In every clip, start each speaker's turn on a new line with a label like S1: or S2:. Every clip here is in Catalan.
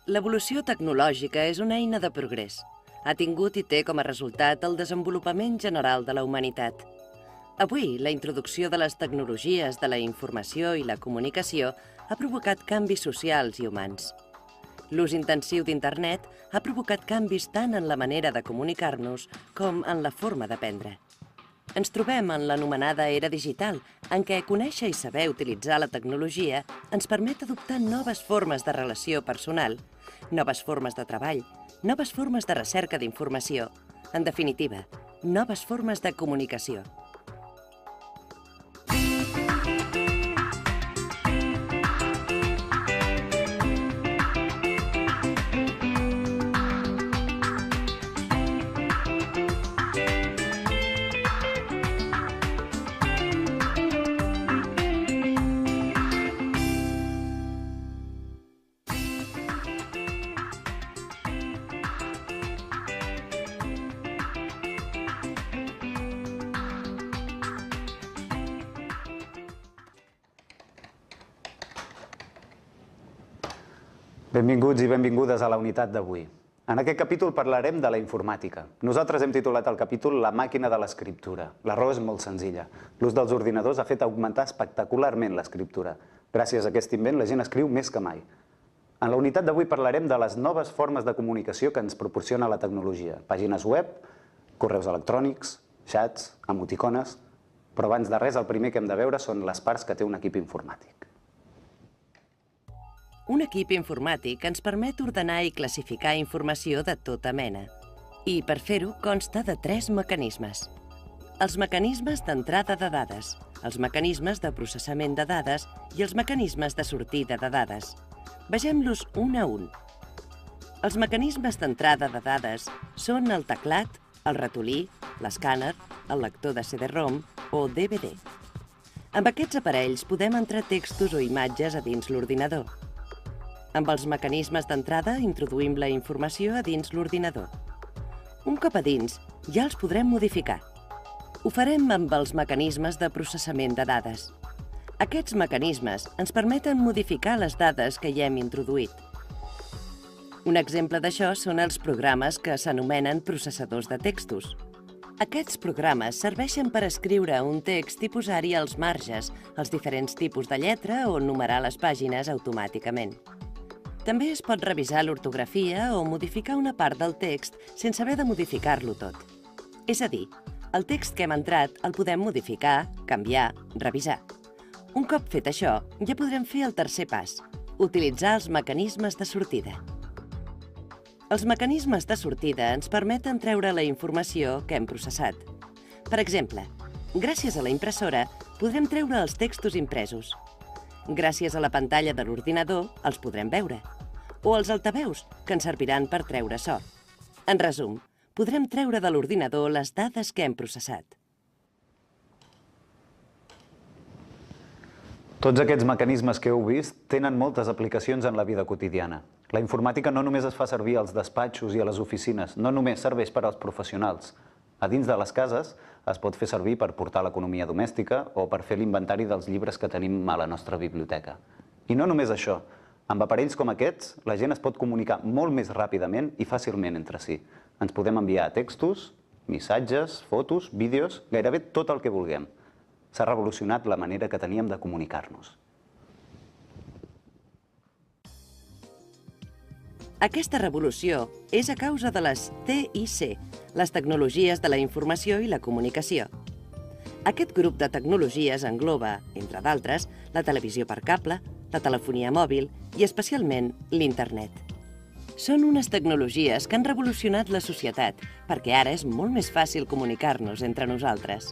S1: L'evolució tecnològica és una eina de progrés. Ha tingut i té com a resultat el desenvolupament general de la humanitat. Avui, la introducció de les tecnologies de la informació i la comunicació ha provocat canvis socials i humans. L'ús intensiu d'Internet ha provocat canvis tant en la manera de comunicar-nos com en la forma d'aprendre. Ens trobem en l'anomenada era digital, en què conèixer i saber utilitzar la tecnologia ens permet adoptar noves formes de relació personal, noves formes de treball, noves formes de recerca d'informació, en definitiva, noves formes de comunicació.
S2: Benvinguts i benvingudes a la unitat d'avui. En aquest capítol parlarem de la informàtica. Nosaltres hem titulat el capítol La màquina de l'escriptura. La raó és molt senzilla. L'ús dels ordinadors ha fet augmentar espectacularment l'escriptura. Gràcies a aquest invent la gent escriu més que mai. En la unitat d'avui parlarem de les noves formes de comunicació que ens proporciona la tecnologia. Pàgines web, correus electrònics, xats, emoticones... Però abans de res, el primer que hem de veure són les parts que té un equip informàtic.
S1: Un equip informàtic ens permet ordenar i classificar informació de tota mena. I per fer-ho consta de 3 mecanismes. Els mecanismes d'entrada de dades, els mecanismes de processament de dades i els mecanismes de sortida de dades. Vegem-los un a un. Els mecanismes d'entrada de dades són el teclat, el ratolí, l'escàner, el lector de CD-ROM o DVD. Amb aquests aparells podem entrar textos o imatges a dins l'ordinador. Amb els mecanismes d'entrada introduïm la informació a dins l'ordinador. Un cop a dins, ja els podrem modificar. Ho farem amb els mecanismes de processament de dades. Aquests mecanismes ens permeten modificar les dades que hi hem introduït. Un exemple d'això són els programes que s'anomenen processadors de textos. Aquests programes serveixen per escriure un text i posar-hi els marges, els diferents tipus de lletra o numerar les pàgines automàticament. També es pot revisar l'ortografia o modificar una part del text sense haver de modificar-lo tot. És a dir, el text que hem entrat el podem modificar, canviar, revisar. Un cop fet això, ja podrem fer el tercer pas, utilitzar els mecanismes de sortida. Els mecanismes de sortida ens permeten treure la informació que hem processat. Per exemple, gràcies a la impressora podrem treure els textos impresos. Gràcies a la pantalla de l'ordinador els podrem veure. O els altaveus, que ens serviran per treure so. En resum, podrem treure de l'ordinador les dades que hem processat.
S2: Tots aquests mecanismes que heu vist tenen moltes aplicacions en la vida quotidiana. La informàtica no només es fa servir als despatxos i a les oficines, no només serveix per als professionals. A dins de les cases es pot fer servir per portar l'economia domèstica o per fer l'inventari dels llibres que tenim a la nostra biblioteca. I no només això. Amb aparells com aquests, la gent es pot comunicar molt més ràpidament i fàcilment entre si. Ens podem enviar textos, missatges, fotos, vídeos, gairebé tot el que vulguem. S'ha revolucionat la manera que teníem de comunicar-nos.
S1: Aquesta revolució és a causa de les TIC, les tecnologies de la informació i la comunicació. Aquest grup de tecnologies engloba, entre d'altres, la televisió per cable, la telefonia mòbil i, especialment, l'Internet. Són unes tecnologies que han revolucionat la societat, perquè ara és molt més fàcil comunicar-nos entre nosaltres.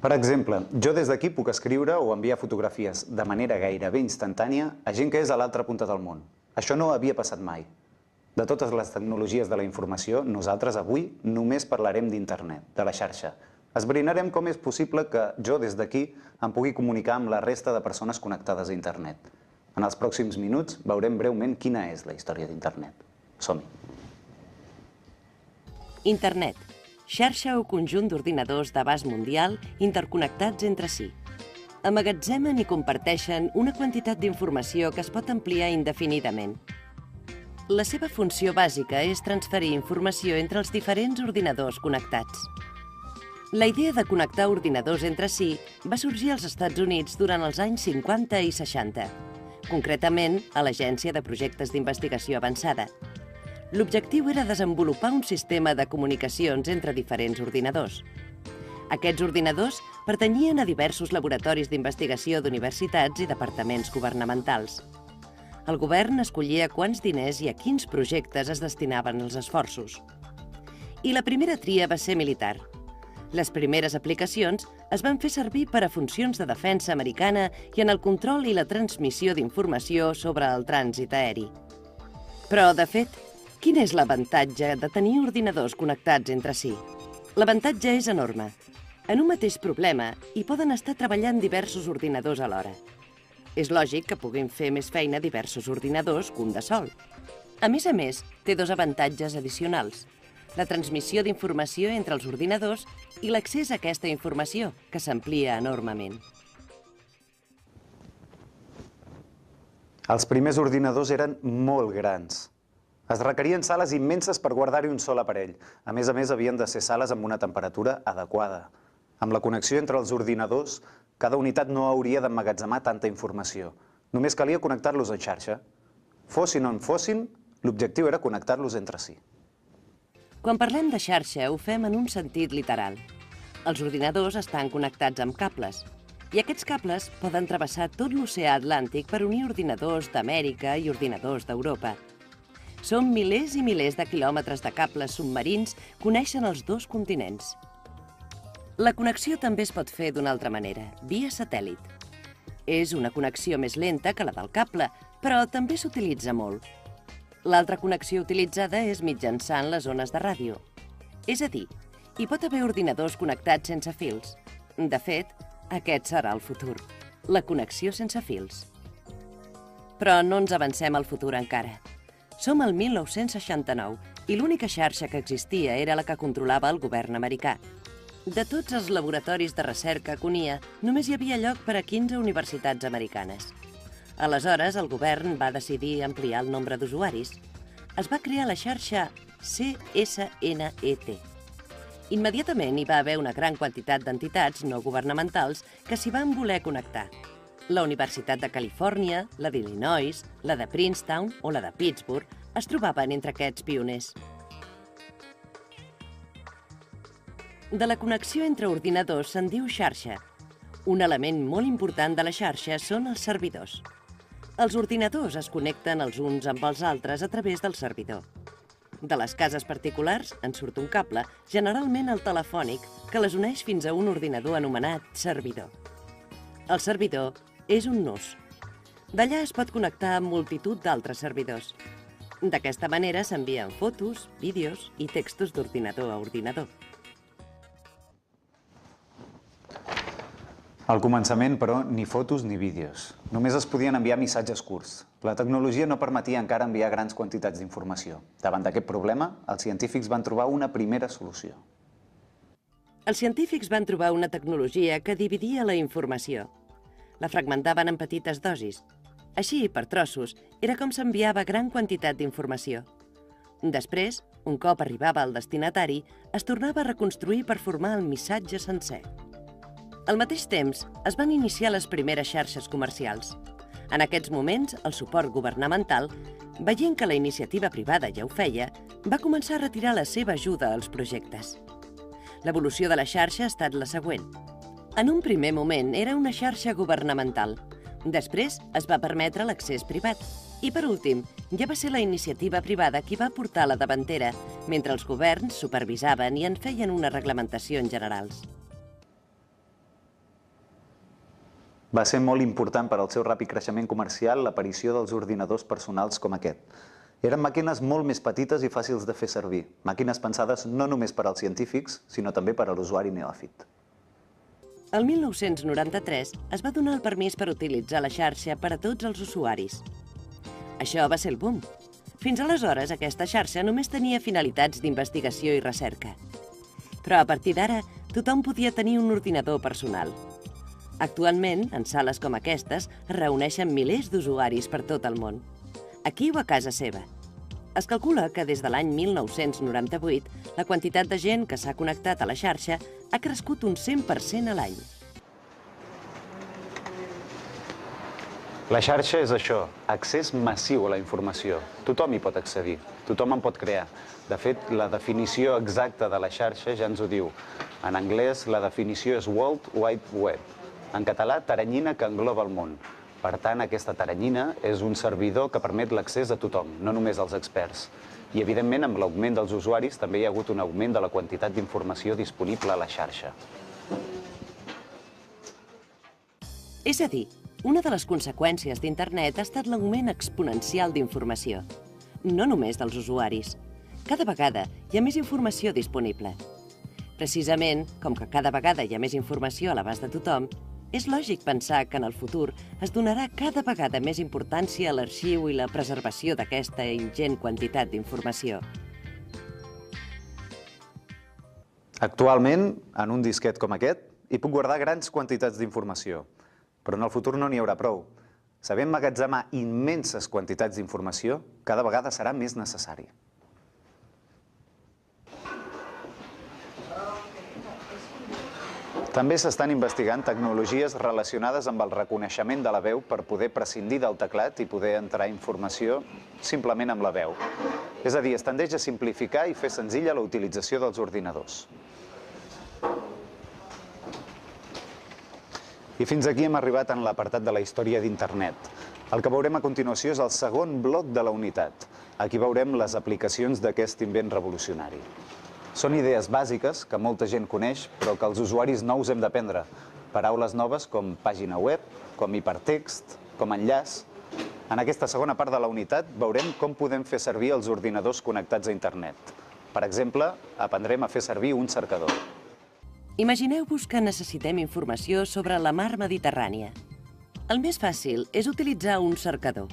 S2: Per exemple, jo des d'aquí puc escriure o enviar fotografies de manera gairebé instantània a gent que és a l'altra punta del món. Això no havia passat mai. De totes les tecnologies de la informació, nosaltres avui només parlarem d'Internet, de la xarxa. Esbrinarem com és possible que jo des d'aquí em pugui comunicar amb la resta de persones connectades a Internet. En els pròxims minuts veurem breument quina és la història d'Internet. Som-hi.
S1: Internet. xarxa o conjunt d'ordinadors d'abast mundial interconnectats entre si. Emmagatzemen i comparteixen una quantitat d'informació que es pot ampliar indefinidament. La seva funció bàsica és transferir informació entre els diferents ordinadors connectats. La idea de connectar ordinadors entre si va sorgir als Estats Units durant els anys 50 i 60, concretament a l'Agència de Projectes d'Investigació Avançada. L'objectiu era desenvolupar un sistema de comunicacions entre diferents ordinadors. Aquests ordinadors pertanyien a diversos laboratoris d'investigació d'universitats i departaments governamentals. El govern escollia quants diners i a quins projectes es destinaven els esforços. I la primera tria va ser militar. Les primeres aplicacions es van fer servir per a funcions de defensa americana i en el control i la transmissió d'informació sobre el trànsit aeri. Però, de fet, quin és l'avantatge de tenir ordinadors connectats entre si? L'avantatge és enorme. En un mateix problema hi poden estar treballant diversos ordinadors alhora. És lògic que puguin fer més feina diversos ordinadors que un de sol. A més, té dos avantatges addicionals: la transmissió d'informació entre els ordinadors i l'accés a aquesta informació, que s'amplia enormement.
S2: Els primers ordinadors eren molt grans. Es requerien sales immenses per guardar-hi un sol aparell. A més, havien de ser sales amb una temperatura adequada. Amb la connexió entre els ordinadors, cada unitat no hauria d'emmagatzemar tanta informació. Només calia connectar-los en xarxa. Fossin on fossin, l'objectiu era connectar-los entre si.
S1: Quan parlem de xarxa, ho fem en un sentit literal. Els ordinadors estan connectats amb cables, i aquests cables poden travessar tot l'oceà Atlàntic per unir ordinadors d'Amèrica i ordinadors d'Europa. Són milers i milers de quilòmetres de cables submarins que uneixen els dos continents. La connexió també es pot fer d'una altra manera, via satèl·lit. És una connexió més lenta que la del cable, però també s'utilitza molt. L'altra connexió utilitzada és mitjançant les ones de ràdio. És a dir, hi pot haver ordinadors connectats sense fils. De fet, aquest serà el futur, la connexió sense fils. Però no ens avancem al futur encara. Som al 1969 i l'única xarxa que existia era la que controlava el govern americà. De tots els laboratoris de recerca que unia, només hi havia lloc per a 15 universitats americanes. Aleshores, el govern va decidir ampliar el nombre d'usuaris. Es va crear la xarxa CSNET. Immediatament hi va haver una gran quantitat d'entitats no governamentals que s'hi van voler connectar. La Universitat de Califòrnia, la d'Illinois, la de Princeton o la de Pittsburgh es trobaven entre aquests pioners. De la connexió entre ordinadors se'n diu xarxa. Un element molt important de la xarxa són els servidors. Els ordinadors es connecten els uns amb els altres a través del servidor. De les cases particulars en surt un cable, generalment el telefònic, que les uneix fins a un ordinador anomenat servidor. El servidor és un nus. D'allà es pot connectar amb multitud d'altres servidors. D'aquesta manera s'envien fotos, vídeos i textos d'ordinador a ordinador.
S2: Al començament, però, ni fotos ni vídeos. Només es podien enviar missatges curts. La tecnologia no permetia encara enviar grans quantitats d'informació. Davant d'aquest problema, els científics van trobar una primera solució.
S1: Els científics van trobar una tecnologia que dividia la informació. La fragmentaven en petites dosis. Així, per trossos, era com s'enviava gran quantitat d'informació. Després, un cop arribava al destinatari, es tornava a reconstruir per formar el missatge sencer. Al mateix temps, es van iniciar les primeres xarxes comercials. En aquests moments, el suport governamental, veient que la iniciativa privada ja ho feia, va començar a retirar la seva ajuda als projectes. L'evolució de la xarxa ha estat la següent. En un primer moment era una xarxa governamental. Després es va permetre l'accés privat. I per últim, ja va ser la iniciativa privada qui va portar la davantera, mentre els governs supervisaven i en feien unes reglamentacions generals.
S2: Va ser molt important per al seu ràpid creixement comercial l'aparició dels ordinadors personals com aquest. Eren màquines molt més petites i fàcils de fer servir, màquines pensades no només per als científics, sinó també per a l'usuari neòfit.
S1: El 1993 es va donar el permís per utilitzar la xarxa per a tots els usuaris. Això va ser el boom. Fins aleshores, aquesta xarxa només tenia finalitats d'investigació i recerca. però a partir d'ara tothom podia tenir un ordinador personal. Actualment, en sales com aquestes, es reuneixen milers d'usuaris per tot el món. Aquí o a casa seva. Es calcula que des de l'any 1998 la quantitat de gent que s'ha connectat a la xarxa ha crescut un 100% a l'any.
S2: La xarxa és això, accés massiu a la informació. Tothom hi pot accedir, tothom en pot crear. De fet, la definició exacta de la xarxa ja ens ho diu. En anglès, la definició és World Wide Web. En català, taranyina que engloba el món. Per tant, aquesta taranyina és un servidor que permet l'accés a tothom, no només als experts. I, evidentment, amb l'augment dels usuaris també hi ha hagut un augment de la quantitat d'informació disponible a la xarxa.
S1: És a dir, una de les conseqüències d'Internet ha estat l'augment exponencial d'informació. No només dels usuaris. Cada vegada hi ha més informació disponible. Precisament, com que cada vegada hi ha més informació a l'abast de tothom, és lògic pensar que en el futur es donarà cada vegada més importància a l'arxiu i la preservació d'aquesta ingent quantitat d'informació.
S2: Actualment, en un disquet com aquest, hi puc guardar grans quantitats d'informació, però en el futur no n'hi haurà prou. Saber emmagatzemar immenses quantitats d'informació cada vegada serà més necessari. També s'estan investigant tecnologies relacionades amb el reconeixement de la veu per poder prescindir del teclat i poder entrar informació simplement amb la veu. És a dir, es tendeix a simplificar i fer senzilla la utilització dels ordinadors. I fins aquí hem arribat en l'apartat de la història d'Internet. El que veurem a continuació és el segon bloc de la unitat. Aquí veurem les aplicacions d'aquest invent revolucionari. Són idees bàsiques que molta gent coneix, però que els usuaris nous hem d'aprendre. Paraules noves com pàgina web, com hipertext, com enllaç. En aquesta segona part de la unitat veurem com podem fer servir els ordinadors connectats a Internet. Per exemple, aprendrem a fer servir un cercador.
S1: Imagineu-vos que necessitem informació sobre la mar Mediterrània. El més fàcil és utilitzar un cercador.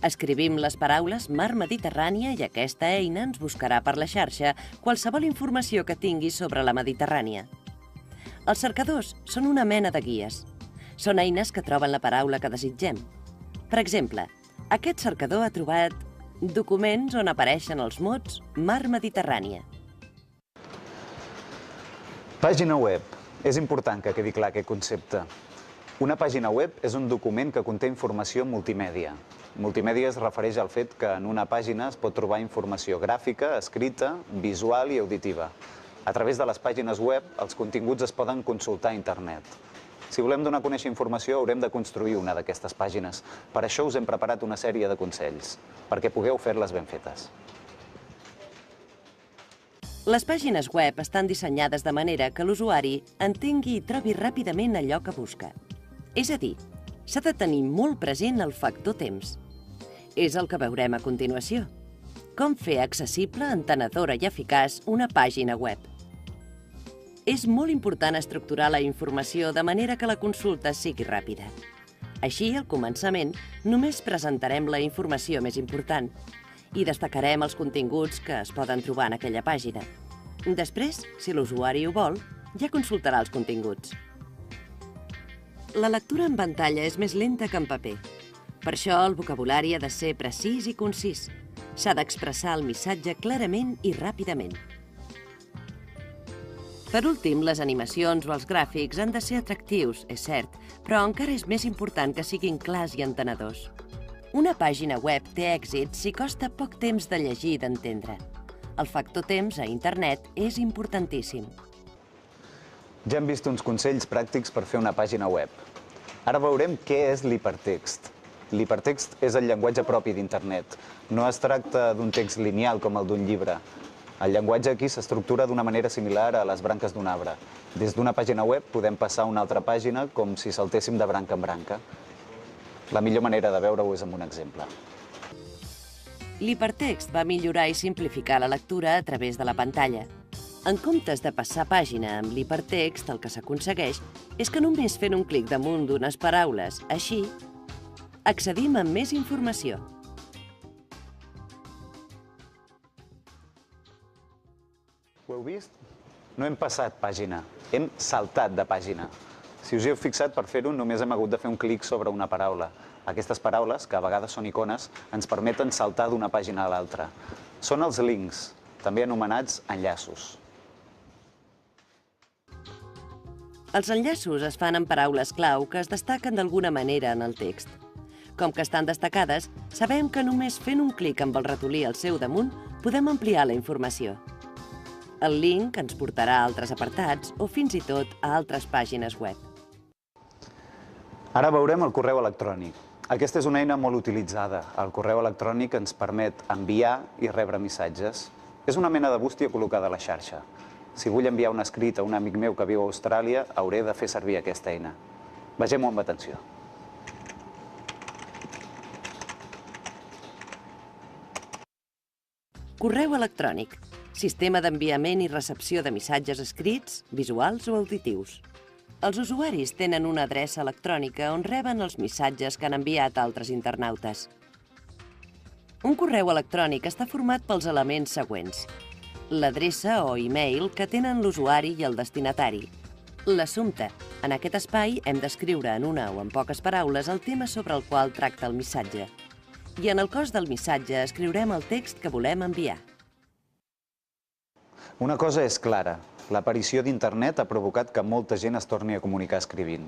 S1: Escrivim les paraules mar Mediterrània i aquesta eina ens buscarà per la xarxa qualsevol informació que tingui sobre la Mediterrània. Els cercadors són una mena de guies. Són eines que troben la paraula que desitgem. Per exemple, aquest cercador ha trobat documents on apareixen els mots mar Mediterrània.
S2: Pàgina web. És important que quedi clar aquest concepte. Una pàgina web és un document que conté informació multimèdia. Multimèdia es refereix al fet que en una pàgina es pot trobar informació gràfica, escrita, visual i auditiva. A través de les pàgines web, els continguts es poden consultar a Internet. Si volem donar a conèixer informació, haurem de construir una d'aquestes pàgines. Per això us hem preparat una sèrie de consells, perquè pugueu fer-les ben fetes.
S1: Les pàgines web estan dissenyades de manera que l'usuari entengui i trobi ràpidament allò que busca. És a dir, s'ha de tenir molt present el factor temps. És el que veurem a continuació. Com fer accessible, entenedora i eficaç una pàgina web. És molt important estructurar la informació de manera que la consulta sigui ràpida. Així, al començament, només presentarem la informació més important i destacarem els continguts que es poden trobar en aquella pàgina. Després, si l'usuari ho vol, ja consultarà els continguts. La lectura en pantalla és més lenta que en paper. Per això el vocabulari ha de ser precís i concís. S'ha d'expressar el missatge clarament i ràpidament. Per últim, les animacions o els gràfics han de ser atractius, és cert, però encara és més important que siguin clars i entenedors. Una pàgina web té èxit si costa poc temps de llegir i d'entendre. El factor temps a Internet és importantíssim.
S2: Ja hem vist uns consells pràctics per fer una pàgina web. Ara veurem què és l'hipertext. L'hipertext és el llenguatge propi d'Internet. No es tracta d'un text lineal com el d'un llibre. El llenguatge aquí s'estructura d'una manera similar a les branques d'un arbre. Des d'una pàgina web podem passar a una altra pàgina com si saltéssim de branca en branca. La millor manera de veure-ho és amb un exemple.
S1: L'hipertext va millorar i simplificar la lectura a través de la pantalla. En comptes de passar pàgina amb l'hipertext, el que s'aconsegueix és que només fent un clic damunt d'unes paraules, així, accedim a més informació.
S2: Ho heu vist? No hem passat pàgina, hem saltat de pàgina. Si us hi heu fixat, per fer-ho només hem hagut de fer un clic sobre una paraula. Aquestes paraules, que a vegades són icones, ens permeten saltar d'una pàgina a l'altra. Són els links, també anomenats enllaços.
S1: Els enllaços es fan amb paraules clau que es destaquen d'alguna manera en el text. Com que estan destacades, sabem que només fent un clic amb el ratolí al seu damunt podem ampliar la informació. El link ens portarà a altres apartats o fins i tot a altres pàgines web.
S2: Ara veurem el correu electrònic. Aquesta és una eina molt utilitzada. El correu electrònic ens permet enviar i rebre missatges. És una mena de bústia col·locada a la xarxa. Si vull enviar un escrit a un amic meu que viu a Austràlia, hauré de fer servir aquesta eina. Vegem-ho amb atenció.
S1: Correu electrònic. Sistema d'enviament i recepció de missatges escrits, visuals o auditius. Els usuaris tenen una adreça electrònica on reben els missatges que han enviat altres internautes. Un correu electrònic està format pels elements següents: l'adreça o e-mail que tenen l'usuari i el destinatari. L'assumpte. En aquest espai hem d'escriure en una o en poques paraules el tema sobre el qual tracta el missatge. I en el cos del missatge escriurem el text que volem enviar.
S2: Una cosa és clara. L'aparició d'internet ha provocat que molta gent es torni a comunicar escrivint.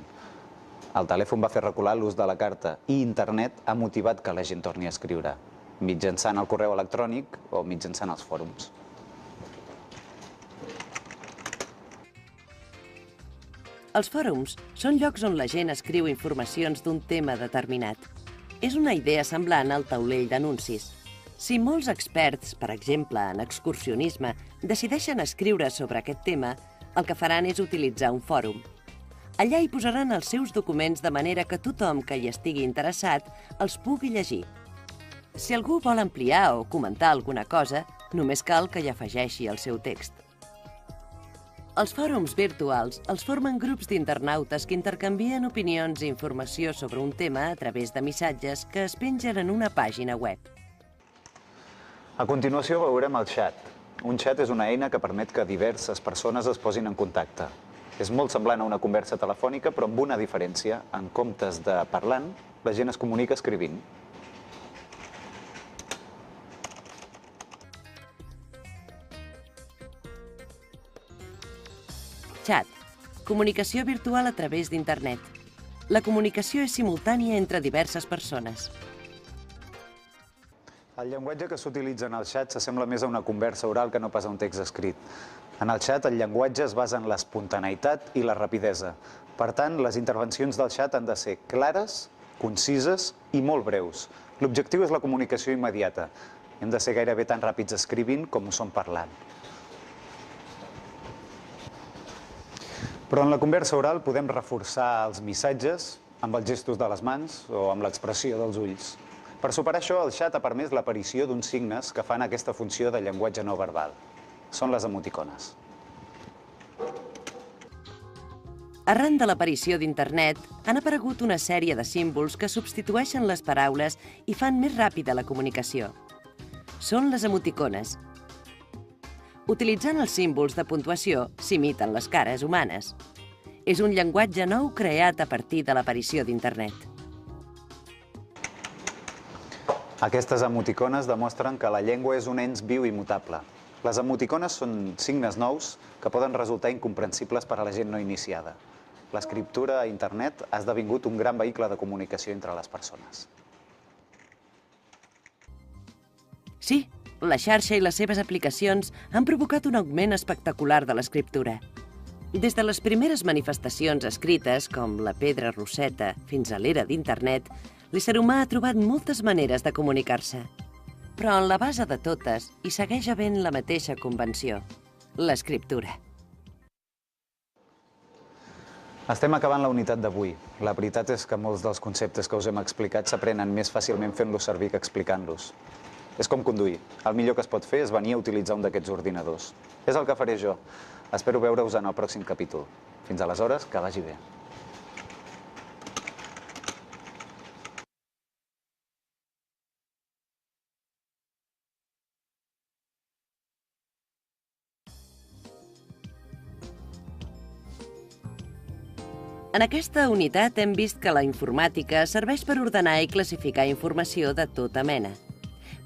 S2: El telèfon va fer recular l'ús de la carta i internet ha motivat que la gent torni a escriure, mitjançant el correu electrònic o mitjançant els fòrums.
S1: Els fòrums són llocs on la gent escriu informacions d'un tema determinat. És una idea semblant al taulell d'anuncis. Si molts experts, per exemple en excursionisme, decideixen escriure sobre aquest tema, el que faran és utilitzar un fòrum. Allà hi posaran els seus documents de manera que tothom que hi estigui interessat els pugui llegir. Si algú vol ampliar o comentar alguna cosa, només cal que hi afegeixi el seu text. Els fòrums virtuals els formen grups d'internautes que intercanvien opinions i informació sobre un tema a través de missatges que es pengen en una pàgina web.
S2: A continuació veurem el xat. Un xat és una eina que permet que diverses persones es posin en contacte. És molt semblant a una conversa telefònica, però amb una diferència. En comptes de parlant, la gent es comunica escrivint.
S1: Xat. Comunicació virtual a través d'internet. La comunicació és simultània entre diverses persones.
S2: El llenguatge que s'utilitza en el xat s'assembla més a una conversa oral que no pas a un text escrit. En el xat, el llenguatge es basa en l'espontaneïtat i la rapidesa. Per tant, les intervencions del xat han de ser clares, concises i molt breus. L'objectiu és la comunicació immediata. Hem de ser gairebé tan ràpids escrivint com ho som parlant. Però en la conversa oral podem reforçar els missatges amb els gestos de les mans o amb l'expressió dels ulls. Per superar això, el xat ha permès l'aparició d'uns signes que fan aquesta funció de llenguatge no verbal. Són les emoticones.
S1: Arran de l'aparició d'internet, han aparegut una sèrie de símbols que substitueixen les paraules i fan més ràpida la comunicació. Són les emoticones. Utilitzant els símbols de puntuació, s'imiten les cares humanes. És un llenguatge nou creat a partir de l'aparició d'internet.
S2: Aquestes emoticones demostren que la llengua és un ens viu i mutable. Les emoticones són signes nous que poden resultar incomprensibles per a la gent no iniciada. L'escriptura a internet ha esdevingut un gran vehicle de comunicació entre les persones.
S1: Sí, la xarxa i les seves aplicacions han provocat un augment espectacular de l'escriptura. Des de les primeres manifestacions escrites, com la pedra roseta, fins a l'era d'internet, l'ésser humà ha trobat moltes maneres de comunicar-se. Però en la base de totes hi segueix havent la mateixa convenció, l'escriptura.
S2: Estem acabant la unitat d'avui. La veritat és que molts dels conceptes que us hem explicat s'aprenen més fàcilment fent-los servir que explicant-los. És com conduir. El millor que es pot fer és venir a utilitzar un d'aquests ordinadors. És el que faré jo. Espero veure-us en el pròxim capítol. Fins aleshores, que vagi bé.
S1: En aquesta unitat hem vist que la informàtica serveix per ordenar i classificar informació de tota mena.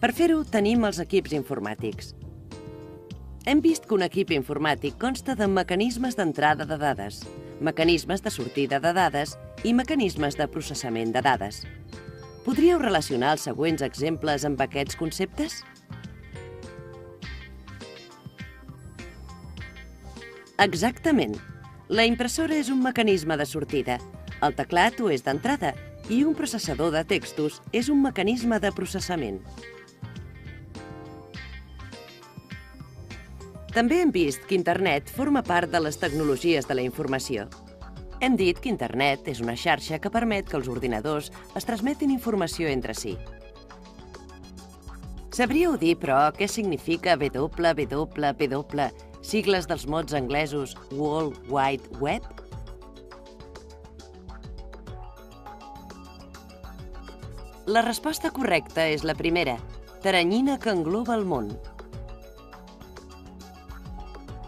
S1: Per fer-ho tenim els equips informàtics. Hem vist que un equip informàtic consta de mecanismes d'entrada de dades, mecanismes de sortida de dades i mecanismes de processament de dades. Podríeu relacionar els següents exemples amb aquests conceptes? Exactament. La impressora és un mecanisme de sortida, el teclat ho és d'entrada i un processador de textos és un mecanisme de processament. També hem vist que Internet forma part de les tecnologies de la informació. Hem dit que Internet és una xarxa que permet que els ordinadors es transmetin informació entre si. Sabríeu dir, però, què significa WWW, sigles dels mots anglesos World Wide Web? La resposta correcta és la primera, teranyina que engloba el món.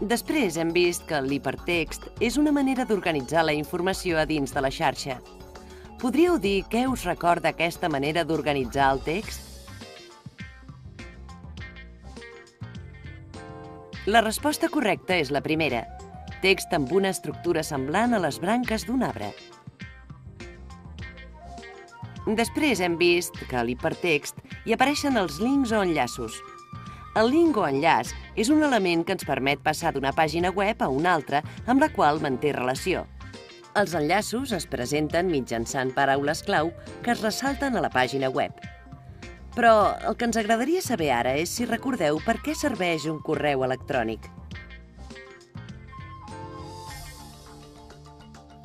S1: Després hem vist que l'hipertext és una manera d'organitzar la informació a dins de la xarxa. Podríeu dir què us recorda aquesta manera d'organitzar el text? La resposta correcta és la primera, text amb una estructura semblant a les branques d'un arbre. Després hem vist que a l'hipertext hi apareixen els links o enllaços. El link o enllaç és un element que ens permet passar d'una pàgina web a una altra amb la qual manté relació. Els enllaços es presenten mitjançant paraules clau que es ressalten a la pàgina web. Però el que ens agradaria saber ara és si recordeu per què serveix un correu electrònic.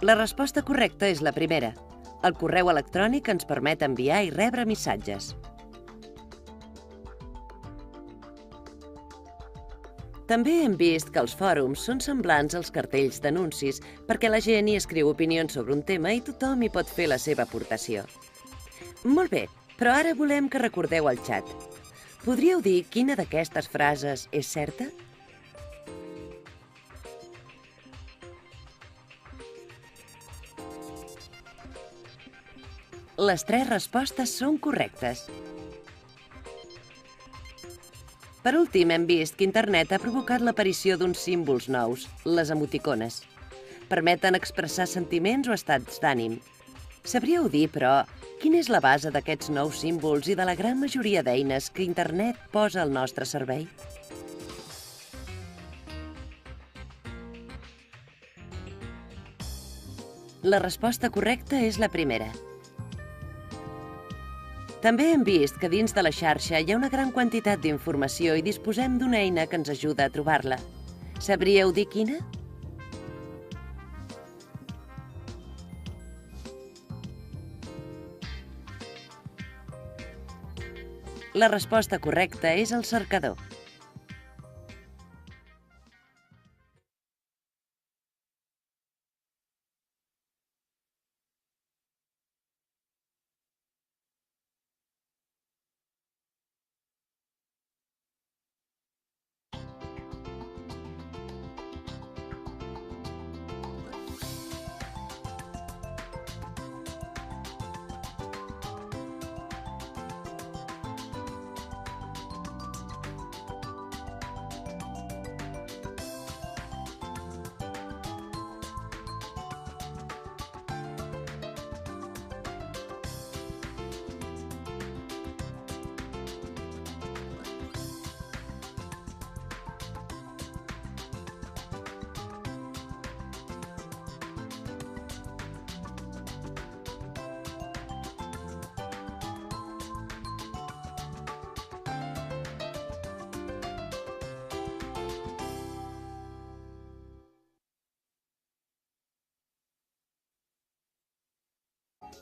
S1: La resposta correcta és la primera. El correu electrònic ens permet enviar i rebre missatges. També hem vist que els fòrums són semblants als cartells d'anuncis perquè la gent hi escriu opinions sobre un tema i tothom hi pot fer la seva aportació. Molt bé, però ara volem que recordeu el xat. Podríeu dir quina d'aquestes frases és certa? Les 3 respostes són correctes. Per últim, hem vist que Internet ha provocat l'aparició d'uns símbols nous, les emoticones. Permeten expressar sentiments o estats d'ànim. Sabríeu dir, però, quina és la base d'aquests nous símbols i de la gran majoria d'eines que Internet posa al nostre servei? La resposta correcta és la primera. També hem vist que dins de la xarxa hi ha una gran quantitat d'informació i disposem d'una eina que ens ajuda a trobar-la. Sabríeu dir quina? La resposta correcta és el cercador.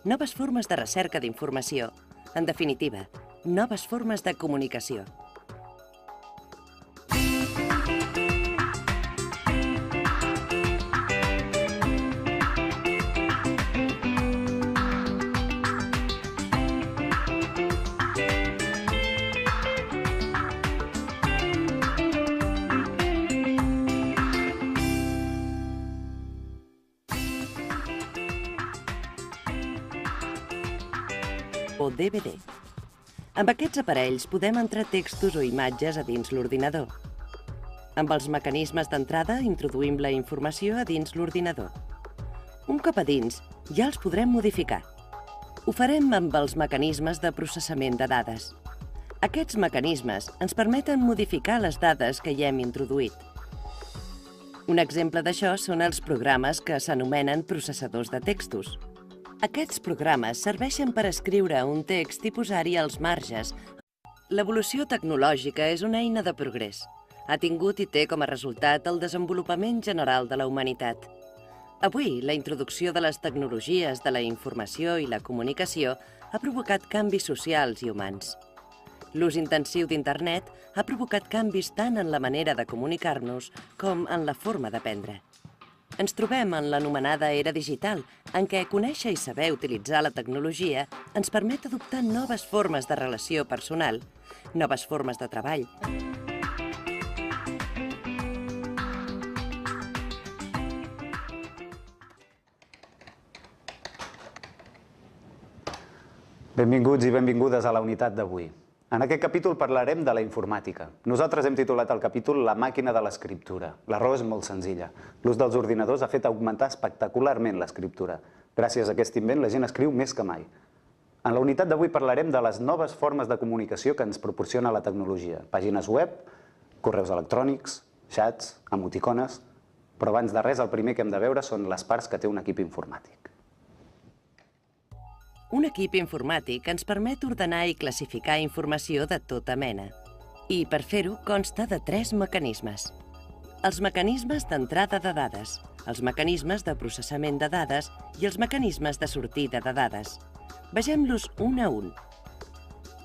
S1: Noves formes de recerca d'informació. En definitiva, noves formes de comunicació. o DVD. Amb aquests aparells podem entrar textos o imatges a dins l'ordinador. Amb els mecanismes d'entrada introduïm la informació a dins l'ordinador. Un cop a dins, ja els podrem modificar. Ho farem amb els mecanismes de processament de dades. Aquests mecanismes ens permeten modificar les dades que hi hem introduït. Un exemple d'això són els programes que s'anomenen processadors de textos. Aquests programes serveixen per escriure un text i posar-hi els marges. L'evolució tecnològica és una eina de progrés. Ha tingut i té com a resultat el desenvolupament general de la humanitat. Avui, la introducció de les tecnologies de la informació i la comunicació ha provocat canvis socials i humans. L'ús intensiu d'Internet ha provocat canvis tant en la manera de comunicar-nos com en la forma d'aprendre. Ens trobem en l'anomenada era digital, en què conèixer i saber utilitzar la tecnologia ens permet adoptar noves formes de relació personal, noves formes de treball.
S2: Benvinguts i benvingudes a la unitat d'avui. En aquest capítol parlarem de la informàtica. Nosaltres hem titulat el capítol La màquina de l'escriptura. La raó és molt senzilla. L'ús dels ordinadors ha fet augmentar espectacularment l'escriptura. Gràcies a aquest invent, la gent escriu més que mai. En la unitat d'avui parlarem de les noves formes de comunicació que ens proporciona la tecnologia. Pàgines web, correus electrònics, xats, emoticones... Però abans de res, el primer que hem de veure són les parts que té un equip informàtic.
S1: Un equip informàtic ens permet ordenar i classificar informació de tota mena. I per fer-ho consta de 3 mecanismes. Els mecanismes d'entrada de dades, els mecanismes de processament de dades i els mecanismes de sortida de dades. Vegem-los un a un.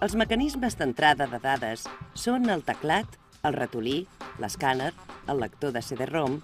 S1: Els mecanismes d'entrada de dades són el teclat, el ratolí, l'escàner, el lector de CD-ROM,